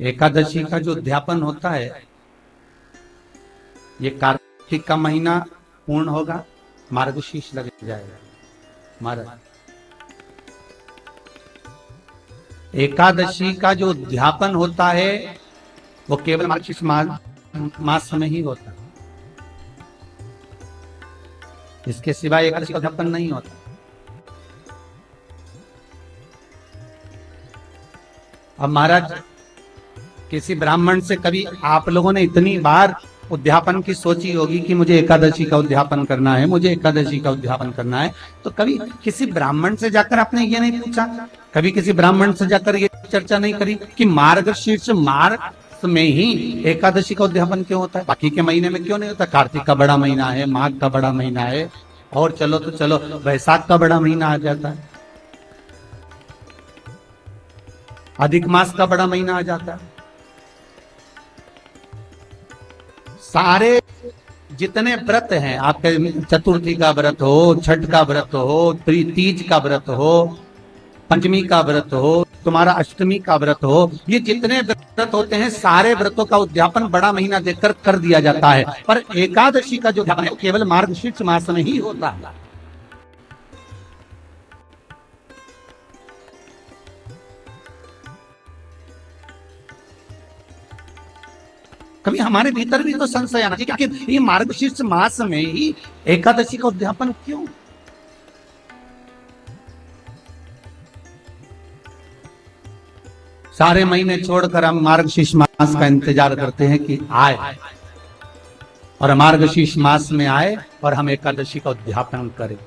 एकादशी का जो उद्यापन होता है, ये कार्तिक का महीना पूर्ण होगा, मार्गशीर्ष लग जाएगा। महाराज, एकादशी का जो उद्यापन होता है वो केवल मार्गशीर्ष मास में ही होता है, इसके सिवाय एकादशी का उद्यापन नहीं होता। अब महाराज, किसी ब्राह्मण से कभी आप लोगों ने इतनी बार उद्यापन की सोची होगी कि मुझे एकादशी का उद्यापन करना है, मुझे एकादशी का उद्यापन करना है, तो कभी किसी ब्राह्मण से जाकर आपने ये नहीं पूछा, कभी किसी ब्राह्मण से जाकर ये चर्चा नहीं करी कि मार्गशीर्ष मास में ही एकादशी का उद्यापन क्यों होता है, बाकी के महीने में क्यों नहीं होता? कार्तिक का बड़ा महीना है, माघ का बड़ा महीना है, और चलो तो चलो वैशाख का बड़ा महीना आ जाता है, अधिक मास का बड़ा महीना आ जाता है। सारे जितने व्रत हैं आपके, चतुर्थी का व्रत हो, छठ का व्रत हो, तीज का व्रत हो, पंचमी का व्रत हो, तुम्हारा अष्टमी का व्रत हो, ये जितने व्रत होते हैं सारे व्रतों का उद्यापन बड़ा महीना देखकर कर दिया जाता है, पर एकादशी का जो उद्यापन है केवल मार्गशीर्ष मास में ही होता है। कभी हमारे भीतर भी तो संशय आना चाहिए कि ये मार्गशीर्ष मास में ही एकादशी का उद्यापन क्यों? सारे महीने छोड़कर हम मार्गशीर्ष मास का इंतजार करते हैं कि आए, और मार्गशीर्ष मास में आए और हम एकादशी का उद्यापन करें,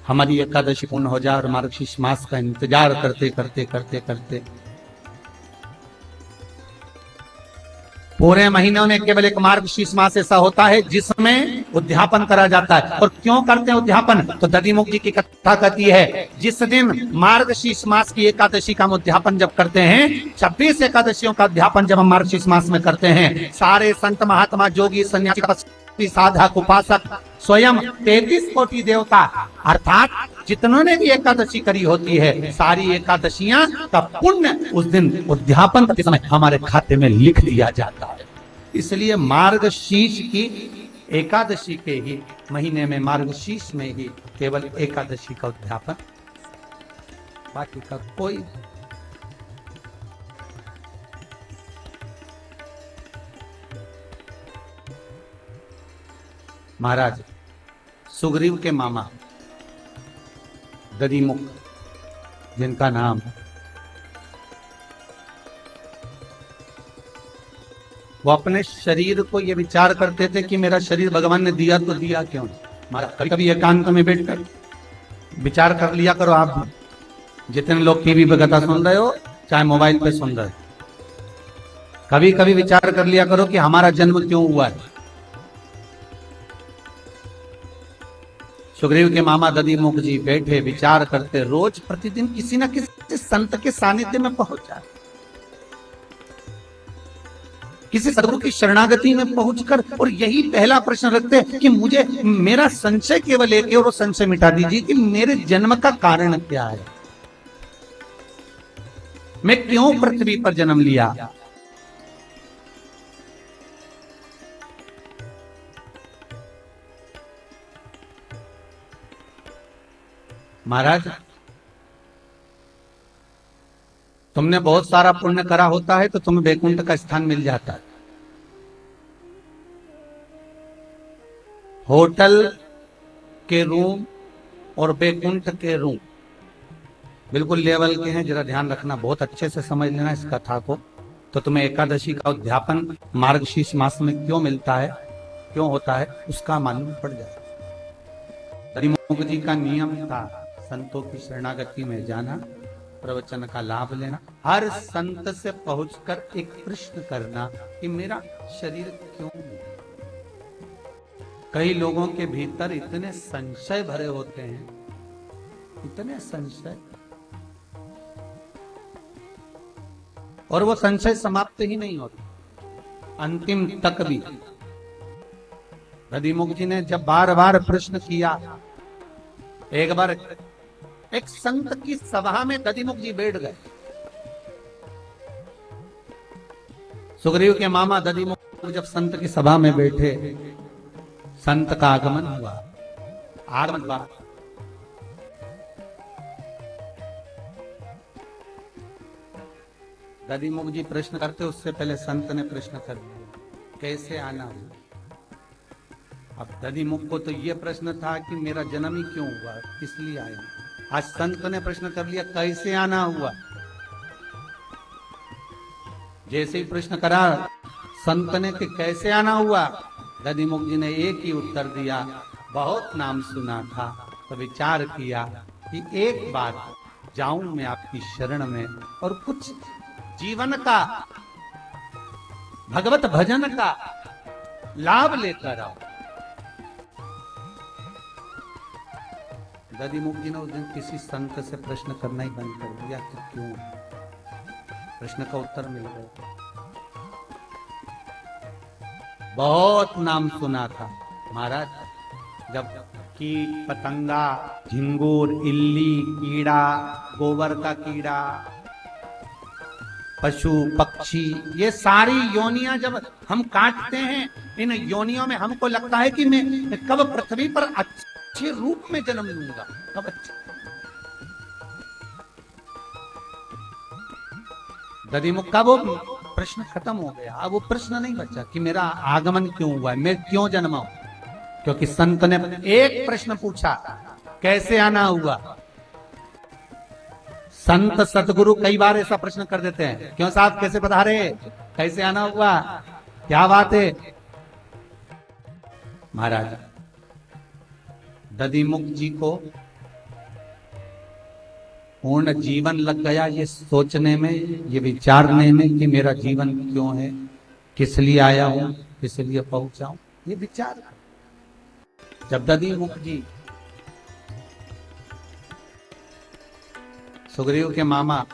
हमारी एकादशी पूर्ण हो जाए, और मार्गशीर्ष मास का इंतजार करते करते करते करते पूरे महीनों में केवल एक मार्गशीर्ष मास ऐसा होता है जिसमें उद्यापन करा जाता है। और क्यों करते हैं उद्यापन? तो दधिमुख जी की कथा कहती है, जिस दिन मार्गशीर्ष मास की एकादशी का हम उद्यापन जब करते हैं, 26 एकादशियों का उद्यापन जब हम मार्गशीर्ष मास में करते हैं, सारे संत महात्मा जोगी सन्यासी साधक उपासक स्वयं 33 कोटि देवता अर्थात जितनों ने भी एकादशी करी होती है, सारी एकादशियां का पुण्य उस दिन उद्यापन के समय हमारे खाते में लिख दिया जाता है। इसलिए मार्गशीर्ष की एकादशी के ही महीने में, मार्गशीर्ष में ही केवल एकादशी का उद्यापन, बाकी का कोई। महाराज, सुग्रीव के मामा दधिमुख जिनका नाम है, वो अपने शरीर को ये विचार करते थे कि मेरा शरीर भगवान ने दिया तो दिया क्यों? महाराज, कभी कभी एकांत में बैठकर विचार कर लिया करो। आप जितने लोग टीवी पे कथा सुन रहे हो, चाहे मोबाइल पे सुन रहे हो, कभी कभी विचार कर लिया करो कि हमारा जन्म क्यों हुआ है। सुग्रीव के मामा दधिमुख जी बैठे विचार करते, रोज प्रतिदिन किसी न किसी संत के सानिध्य में पहुंच जाते, किसी सदगुरु की शरणागति में पहुंचकर, और यही पहला प्रश्न रखते कि मुझे, मेरा संशय केवल एक है और वो संशय मिटा दीजिए कि मेरे जन्म का कारण क्या है, मैं क्यों पृथ्वी पर जन्म लिया। महाराज, तुमने बहुत सारा पुण्य करा होता है तो तुम्हें वैकुंठ का स्थान मिल जाता है। होटल के रूम और वैकुंठ के रूम बिल्कुल लेवल के हैं, जरा ध्यान रखना, बहुत अच्छे से समझ लेना इस कथा को। तो तुम्हें एकादशी का उद्यापन मार्गशीर्ष मास में क्यों मिलता है, क्यों होता है, उसका मालूम पड़ जाए। दधिमुख जी का नियम था संतों की शरणागति में जाना, प्रवचन का लाभ लेना, हर संत से पहुंचकर एक प्रश्न करना कि मेरा शरीर क्यों है। कई लोगों के भीतर इतने संशय भरे होते हैं, इतने संशय, और वो संशय समाप्त ही नहीं होते अंतिम तक भी। दधिमुख जी ने जब बार बार प्रश्न किया, एक बार एक संत की सभा में दधिमुख जी बैठ गए, सुग्रीव के मामा दधिमुख जब संत की सभा में बैठे, संत का आगमन हुआ। आगमन हुआ, दधिमुख जी प्रश्न करते, उससे पहले संत ने प्रश्न कर दिया, कैसे आना हुआ। अब दधिमुख को तो यह प्रश्न था कि मेरा जन्म ही क्यों हुआ, किस लिए आया। आज संत ने प्रश्न कर लिया, कैसे आना हुआ। जैसे ही प्रश्न करा संत ने कि कैसे आना हुआ, दधिमुख जी ने एक ही उत्तर दिया, बहुत नाम सुना था तो विचार किया कि एक बार जाऊं मैं आपकी शरण में और कुछ जीवन का, भगवत भजन का लाभ लेकर आओ। दधिमुख जी ने उस दिन किसी संत से प्रश्न करना ही बंद कर दिया कि क्यों। प्रश्न का उत्तर मिल गया। बहुत नाम सुना था महाराज, जब कीट पतंगा, झिंगुर, इल्ली, कीड़ा, गोबर का कीड़ा, पशु पक्षी, ये सारी योनियां जब हम काटते हैं, इन योनियों में हमको लगता है कि मैं कब पृथ्वी पर अच्छे रूप में जन्म लूंगा, कब अच्छे। दधिमुख का वो प्रश्न खत्म हो गया। अब वो प्रश्न नहीं बचा कि मेरा आगमन क्यों हुआ है, मैं क्यों जन्मा हूं। क्योंकि संत ने एक प्रश्न पूछा, कैसे आना हुआ। संत सतगुरु कई बार ऐसा प्रश्न कर देते हैं, क्यों साहब कैसे पधारे, कैसे आना हुआ, क्या बात है। महाराज दधिमुख जी को पूर्ण जीवन लग गया ये सोचने में, ये विचारने में कि मेरा जीवन क्यों है, किस लिए आया हूं, किस लिए पहुंचा हूं, ये विचार। जब दधिमुख जी सुग्रीव के मामा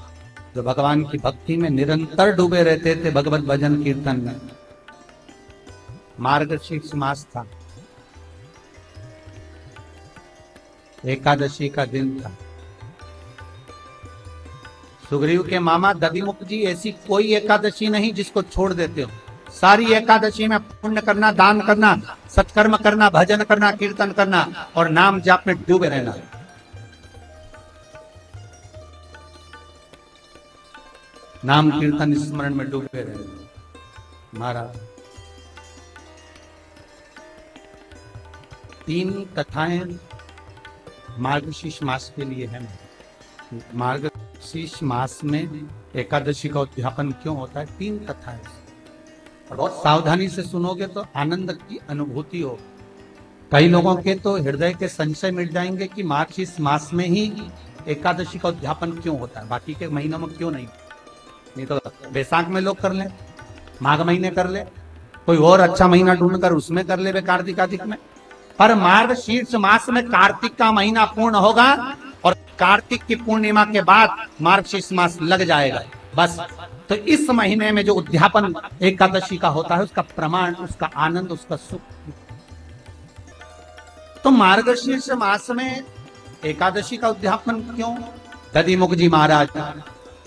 जो भगवान की भक्ति में निरंतर डूबे रहते थे, भगवत भजन कीर्तन में, मार्गशीर्ष मास था, एकादशी का दिन था। सुग्रीव के मामा दधिमुख जी ऐसी कोई एकादशी नहीं जिसको छोड़ देते हो। सारी एकादशी में पुण्य करना, दान करना, सत्कर्म करना, भजन करना, कीर्तन करना और नाम जाप में डूबे रहना। नाम कीर्तन स्मरण में डूबे रहना। महाराज 3 कथाएं मार्गशीर्ष मास के लिए है। मार्गशीर्ष मास में एकादशी का उद्यापन क्यों होता है, 3 कथाएं। और बहुत सावधानी से सुनोगे तो आनंद की अनुभूति हो। कई लोगों के तो हृदय के संशय मिट जाएंगे कि मार्गशीर्ष मास में ही एकादशी का उद्यापन क्यों होता है, बाकी के महीनों में क्यों नहीं। नहीं तो बैसाख में लोग कर ले, माघ महीने कर ले, कोई और अच्छा महीना ढूंढकर उसमें कर ले, कार्तिक आदिक में। पर मार्गशीर्ष मास में कार्तिक का महीना पूर्ण होगा और कार्तिक की पूर्णिमा के बाद मार्गशीर्ष मास लग जाएगा बस। तो इस महीने में जो उद्यापन एकादशी का होता है, उसका प्रमाण, उसका आनंद, उसका सुख। तो मार्गशीर्ष मास में एकादशी का उद्यापन क्यों। दधिमुख जी महाराज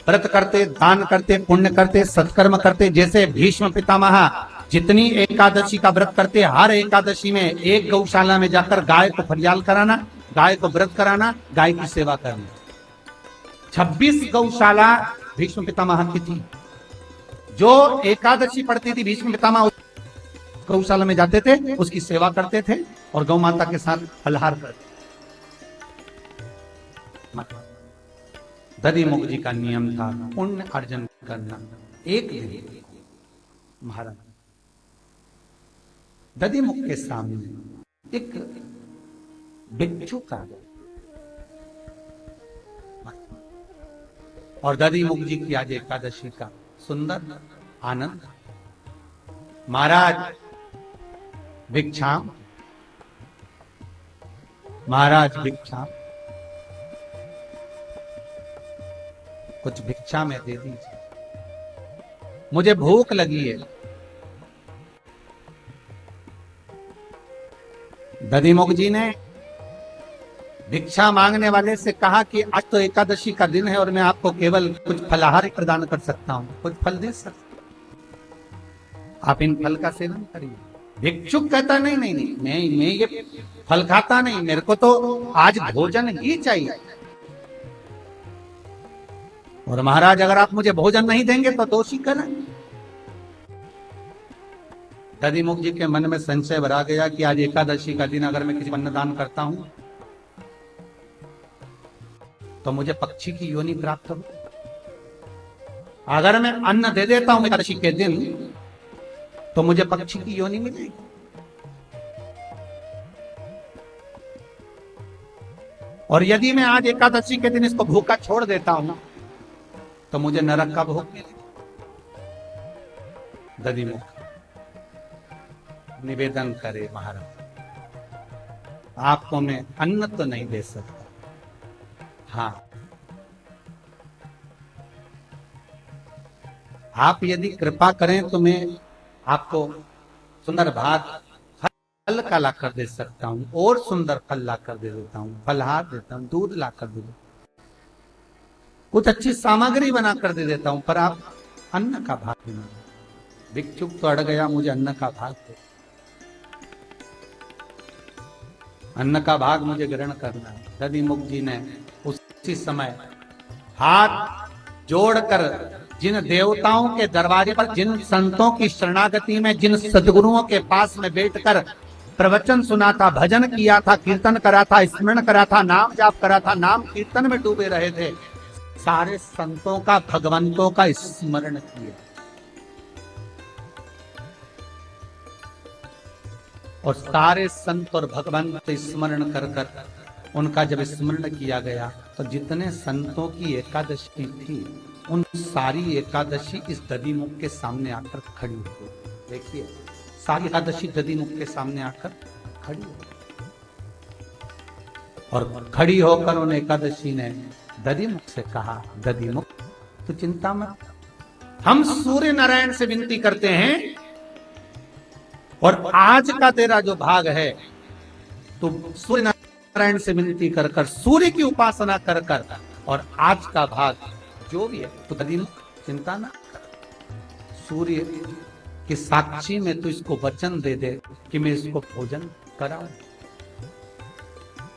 व्रत करते, दान करते, पुण्य करते, सत्कर्म करते। जैसे भीष्म पितामह जितनी एकादशी का व्रत करते, हर एकादशी में एक गौशाला में जाकर गाय को फरियाल कराना, गाय को व्रत कराना, गाय की सेवा करना। 26 गौशाला भीष्म पितामह की थी। जो एकादशी पड़ती थी, भीष्म पितामह गौशाला में जाते थे, उसकी सेवा करते थे और गौ माता के साथ फलहार करते। दधिमुख जी का नियम था पुण्य अर्जन करना। एक दिन महाराज दधिमुख के सामने एक बिच्छू का, और दधिमुख जी की आज एकादशी का सुंदर आनंद। महाराज भिक्षाम, महाराज भिक्षाम, कुछ भिक्षा में दे दीजिए, मुझे भूख लगी है। दधिमुख जी ने भिक्षा मांगने वाले से कहा कि आज तो एकादशी का दिन है और मैं आपको केवल कुछ फलाहार प्रदान कर सकता हूं, कुछ फल दे सकता। आप इन फल का सेवन करिए। भिक्षुक कहता नहीं नहीं नहीं, मैं ये फल खाता नहीं, मेरे को तो आज भोजन ही चाहिए। और महाराज अगर आप मुझे भोजन नहीं देंगे तो दोषी करें। दधिमुख जी के मन में संशय भरा गया कि आज एकादशी का दिन अगर मैं किसी अन्नदान करता हूं तो मुझे पक्षी की योनि प्राप्त हो। अगर मैं अन्न दे देता हूं एकादशी के दिन तो मुझे पक्षी की योनि मिलेगी। और यदि मैं आज एकादशी के दिन इसको भूखा छोड़ देता हूं तो मुझे नरक का भोग मिलेगा। दधिमुख निवेदन करे, महाराज आपको मैं अन्न तो नहीं दे सकता, हाँ आप यदि कृपा करें तो मैं आपको सुंदर भात फल का ला कर दे सकता हूं, और सुंदर फल ला कर दे देता हूं, फलहार देता हूं, दूध ला कर दे देता हूं, कुछ अच्छी सामग्री बना कर दे देता हूं, पर आप अन्न का भाग नहीं। भिक्षुक तो अड़ गया, मुझे अन्न का भाग दे, अन्न का भाग मुझे ग्रहण करना है। दधिमुख जी ने उसी समय हाथ जोड़कर जिन देवताओं के दरवाजे पर, जिन संतों की शरणागति में, जिन सदगुरुओं के पास में बैठकर प्रवचन सुना था, भजन किया था, कीर्तन करा था, स्मरण करा था, नाम जाप करा था, नाम कीर्तन में डूबे रहे थे, सारे संतों का, भगवंतों का स्मरण किया। और सारे संत और भगवंत स्मरण कर कर उनका जब स्मरण किया गया तो जितने संतों की एकादशी थी उन सारी एकादशी इस दधिमुख के सामने आकर खड़ी हो गई। देखिए सारी एकादशी दधिमुख के सामने आकर खड़ी हो गई। और खड़ी होकर उन एकादशी ने दधिमुख से कहा, दधिमुख तू चिंता मत, हम सूर्य नारायण से विनती करते हैं और आज का तेरा जो भाग है तो सूर्य नारायण से विनती कर कर, सूर्य की उपासना कर कर, और आज का भाग जो भी है तो दधिमुख चिंता ना कर, सूर्य की साक्षी में तू इसको वचन दे दे कि मैं इसको भोजन कराऊं।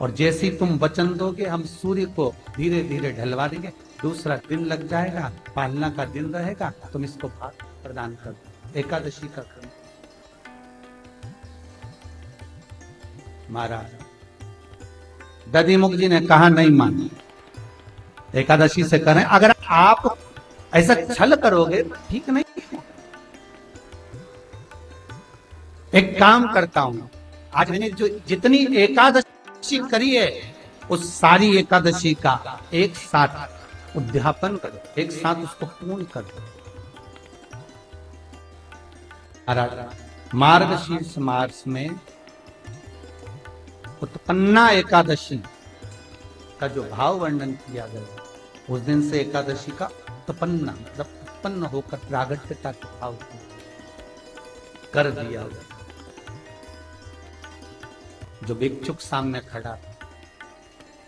और जैसे तुम वचन दोगे हम सूर्य को धीरे धीरे ढलवा देंगे, दूसरा दिन लग जाएगा, पालना का दिन रहेगा, तुम इसको भाग प्रदान कर दो। एकादशी का क्रम। महाराज दधिमुख जी ने कहा नहीं मान, एकादशी से करें, अगर आप ऐसा छल करोगे तो ठीक नहीं। एक काम करता हूं, आज मैंने जो जितनी एकादशी करी है उस सारी एकादशी का एक साथ उद्यापन करो, एक साथ उसको पूर्ण कर दो। मार्गशीर्ष मास में उत्पन्ना एकादशी का जो भाव वर्णन किया गया, उस दिन से एकादशी का उत्पन्ना मतलब उत्पन्न होकर प्रागट्यता के भाव कर दिया गया। जो भिक्षुक सामने खड़ा था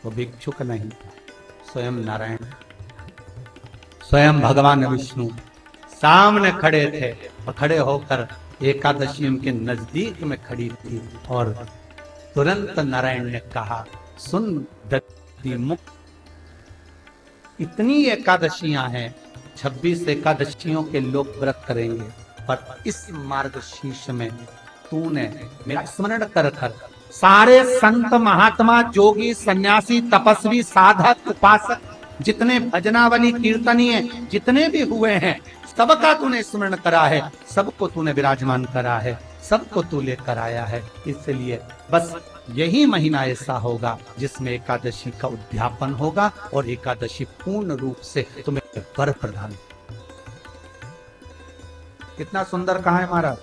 वो भिक्षुक नहीं था, स्वयं नारायण, स्वयं भगवान विष्णु सामने खड़े थे। और खड़े होकर एकादशी उनके नजदीक में खड़ी थी और तुरंत नारायण ने कहा, सुन दधिमुख, इतनी एकादशियां हैं, 26 एकादशियों के लोग व्रत करेंगे, पर इस मार्गशीर्ष में तूने मेरा स्मरण कर कर सारे संत महात्मा जोगी सन्यासी तपस्वी साधक उपासक जितने भजनावली कीर्तनीय जितने भी हुए हैं सबका तूने स्मरण करा है, सबको तूने विराजमान करा है, सबको तू लेकर आया है। इसलिए बस यही महीना ऐसा होगा जिसमें एकादशी का उद्यापन होगा और एकादशी पूर्ण रूप से तुम्हें वर प्रदान। कितना सुंदर कहा है महाराज।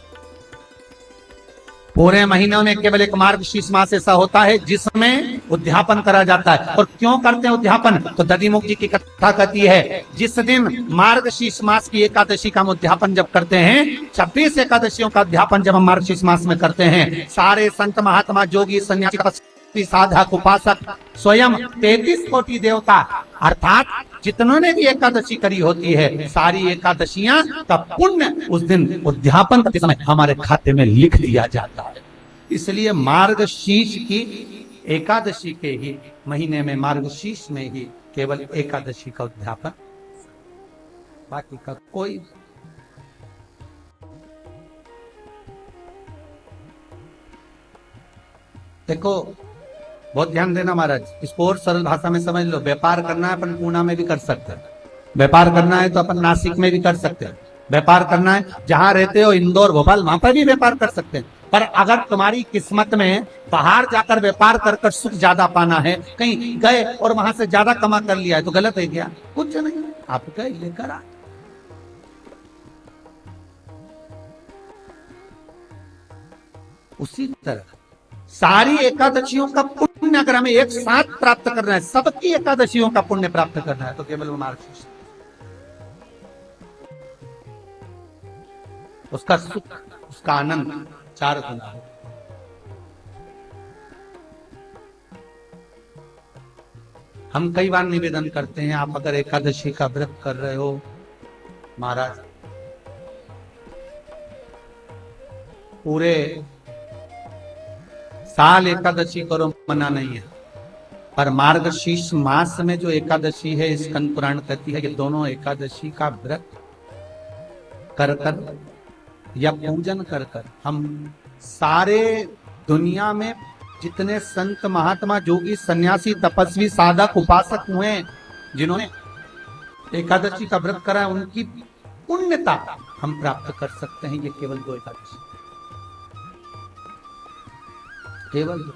पूरे महीनों में केवल एक मार्गशीर्ष मास ऐसा होता है जिसमें उद्यापन करा जाता है। और क्यों करते हैं उद्यापन? तो दधिमुख जी की कथा कहती है, जिस दिन मार्गशीर्ष मास की एकादशी का हम उद्यापन जब करते हैं, 26 एकादशियों का उद्यापन जब हम मार्गशीर्ष मास में करते हैं, सारे संत महात्मा जोगी सन्यासी साधक उपासक स्वयं 33 कोटि देवता अर्थात जितनों ने भी एकादशी करी होती है, सारी एकादशियां का पुण्य उस दिन उद्यापन करते समय हमारे खाते में लिख दिया जाता है। इसलिए मार्गशीर्ष की एकादशी के ही महीने में, मार्गशीर्ष में ही केवल एकादशी का उद्यापन, बाकी का कोई। देखो बहुत ध्यान देना महाराज, इसको और सरल भाषा में समझ लो। व्यापार करना है अपन पूना में भी कर सकते हैं, व्यापार करना है तो अपन नासिक में भी कर सकते हैं, व्यापार करना है जहां रहते हो इंदौर भोपाल वहां पर भी व्यापार कर सकते हैं। पर अगर तुम्हारी किस्मत में बाहर जाकर व्यापार कर कर सुख ज्यादा पाना है, कहीं गए और वहां से ज्यादा कमा कर लिया है तो गलत है क्या? कुछ नहीं, आप गए लेकर आ। उसी तरह सारी एकादशियों का पुण्य अगर हमें एक साथ प्राप्त करना है, सबकी एकादशियों का पुण्य प्राप्त करना है, तो केवल मार्गशीर्ष, उसका सुख, उसका आनंद 4 गुना है। हम कई बार निवेदन करते हैं, आप अगर एकादशी का व्रत कर रहे हो महाराज, पूरे साल एकादशी करो, मना नहीं है, पर मार्गशीर्ष मास में जो एकादशी है, स्कंद पुराण कहती है कि दोनों एकादशी का व्रत कर कर या पूजन कर कर हम सारे दुनिया में जितने संत महात्मा जोगी सन्यासी तपस्वी साधक उपासक हुए, जिन्होंने एकादशी का व्रत करा, उनकी पुण्यता हम प्राप्त कर सकते हैं। ये केवल 2 एकादशी, केवल 2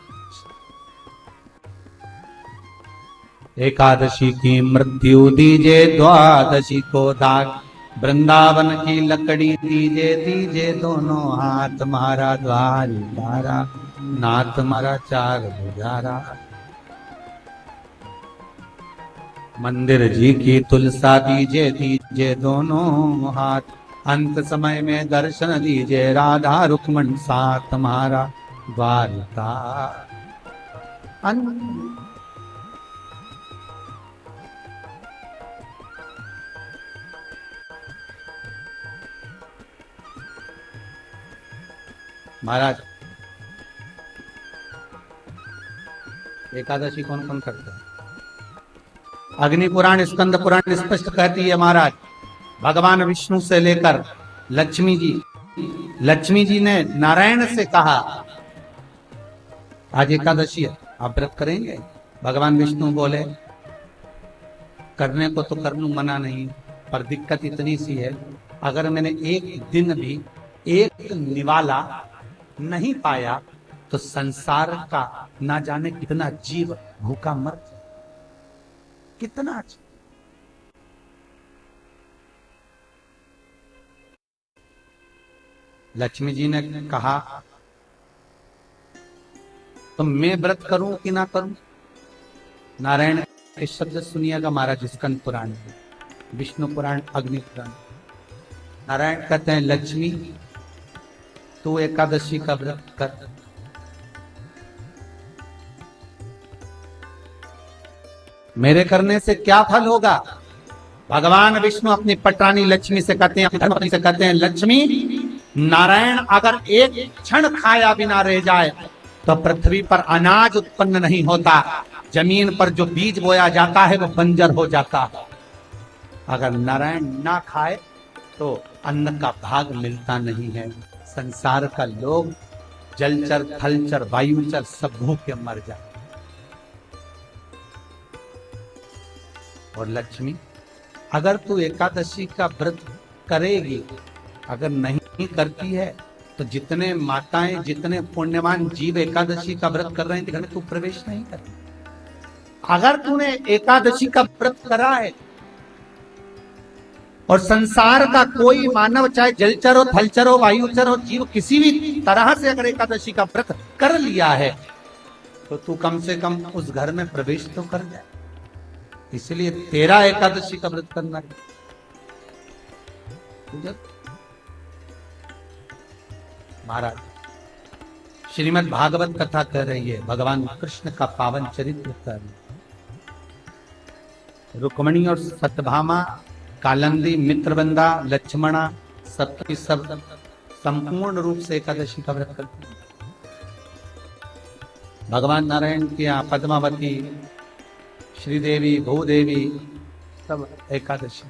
एकादशी की मृत्यु दीजे, द्वादशी को दाग, वृंदावन की लकड़ी दीजे, दीजे दोनों हाथ, मारा द्वारी द्वारा, नाथ मारा 4 गुजारा। मंदिर जी की तुलसा दीजे, दीजे दोनों हाथ, अंत समय में दर्शन दीजे, राधा रुक्मण साथ, मारा द्वारका। महाराज एकादशी कौन कौन करता है? अग्नि पुराण, स्कंद पुराण स्पष्ट कहती है महाराज, भगवान विष्णु से लेकर लक्ष्मी जी ने नारायण से कहा आज एकादशी है, आप व्रत करेंगे? भगवान विष्णु बोले करने को तो कर लूं, मना नहीं, पर दिक्कत इतनी सी है, अगर मैंने एक दिन भी एक निवाला नहीं पाया तो संसार का ना जाने कितना जीव भूखा मर, कितना। लक्ष्मी जी ने कहा तो मैं व्रत करूं कि ना करूं? नारायण के शब्द सुनिएगा महाराज, स्कंद पुराण, विष्णु पुराण, अग्नि पुराण। नारायण कहते हैं लक्ष्मी तू एकादशी का व्रत कर, मेरे करने से क्या फल होगा? भगवान विष्णु अपनी पटरानी लक्ष्मी से कहते हैं, अपनी धर्मपत्नी से कहते हैं, लक्ष्मी नारायण अगर एक क्षण खाया बिना रह जाए तो पृथ्वी पर अनाज उत्पन्न नहीं होता, जमीन पर जो बीज बोया जाता है वो बंजर हो जाता है। अगर नारायण ना खाए तो अन्न का भाग मिलता नहीं है। संसार का लोग जलचर, थलचर, वायुचर सब भूखे मर जाए। और लक्ष्मी अगर तू एकादशी का व्रत करेगी, अगर नहीं करती है तो जितने माताएं, जितने पुण्यवान जीव एकादशी का व्रत कर रहे हैं घर में तू प्रवेश नहीं कर। अगर तूने एकादशी का व्रत करा है और संसार का कोई मानव, चाहे जलचर हो, थलचर हो, वायुचर हो, जीव किसी भी तरह से अगर एकादशी का व्रत कर लिया है तो तू कम से कम उस घर में प्रवेश तो कर जाए। इसलिए तेरा एकादशी का व्रत करना है। महाराज श्रीमद् भागवत कथा कह रही है, भगवान कृष्ण का पावन चरित्र कर, रुक्मणी और सत्यभामा, कालंदी, मित्रबंधा, लक्ष्मणा, सप्तमी सब संपूर्ण रूप से एकादशी का व्रत करते हैं। भगवान नारायण की यहाँ पद्मावती, श्रीदेवी, भूदेवी सब एकादशी